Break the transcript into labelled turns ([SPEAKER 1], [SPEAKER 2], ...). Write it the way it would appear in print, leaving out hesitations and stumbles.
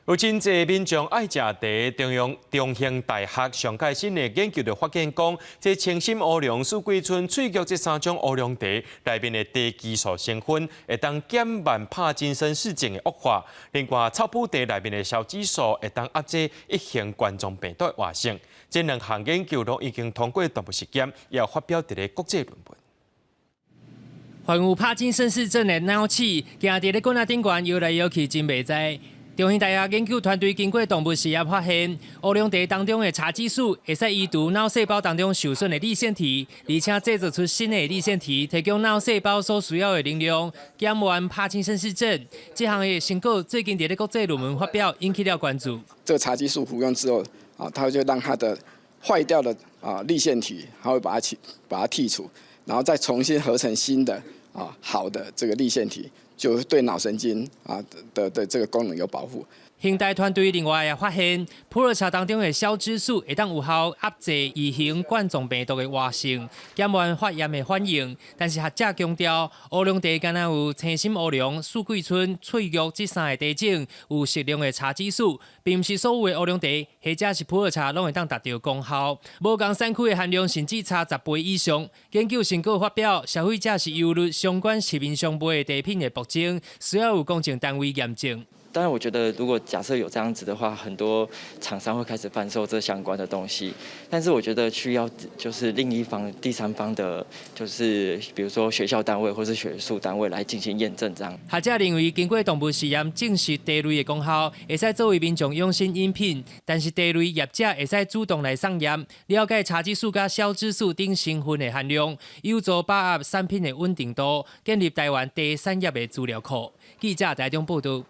[SPEAKER 1] 有真济民众爱食茶，中兴大学上届新的研究就发现讲，这清心乌龙、四季春、翠玉这三种乌龙茶内面的低激素成分，会当减慢帕金森氏症的恶化。另外，草本茶内面的消脂素会当压制一型冠状病毒的活性。这两项研究都已经通过动物实验，也有发表伫咧国际论文。
[SPEAKER 2] 患有帕金森氏症的脑气，行伫咧棍仔顶悬摇来摇去，真袂知。中兴大学研究团队经过动物实验发现，乌龙茶当中的茶激素会使移除脑细胞当中受损的粒线体，而且制造出新的粒线体，提供脑细胞所需要的能量，减缓帕金森氏症。这项的成果最近在国际论文发表，引起了关注。
[SPEAKER 3] 这个茶激素服用之后，它就让它的坏掉的粒线体，它会把它剔除，然后再重新合成新的好的这个粒线体。就对脑神经的这个功能有保护。
[SPEAKER 2] 现代团队另外也发现，普洱茶当中的消脂素会当有效压制异型冠状病毒的活性，减缓发炎的反应。但是学者强调，乌龙茶敢若有青心乌龙、四季春、翠玉这三个茶种有适量的茶激素，并不是所有的乌龙茶或者是普洱茶拢会当达到功效。无共产区的含量甚至差10倍以上。研究成果发表，消费者是忧虑相关食品商卖的茶品的毒性，需要有公证单位验证。
[SPEAKER 4] 当然，我觉得如果假设有这样子的话，很多厂商会开始贩售这相关的东西。但是我觉得需要就是另一方、第三方的，就是比如说学校单位或是学术单位来进行验证这样。
[SPEAKER 2] 学者认为，经过动物实验证实茶类的功效，会使作为民众用心饮品。但是茶类业者会使主动来送验，了解茶激素甲消脂素等成分的含量，有助把握产品的稳定度，建立台湾茶产业的资料库。记者台中报道。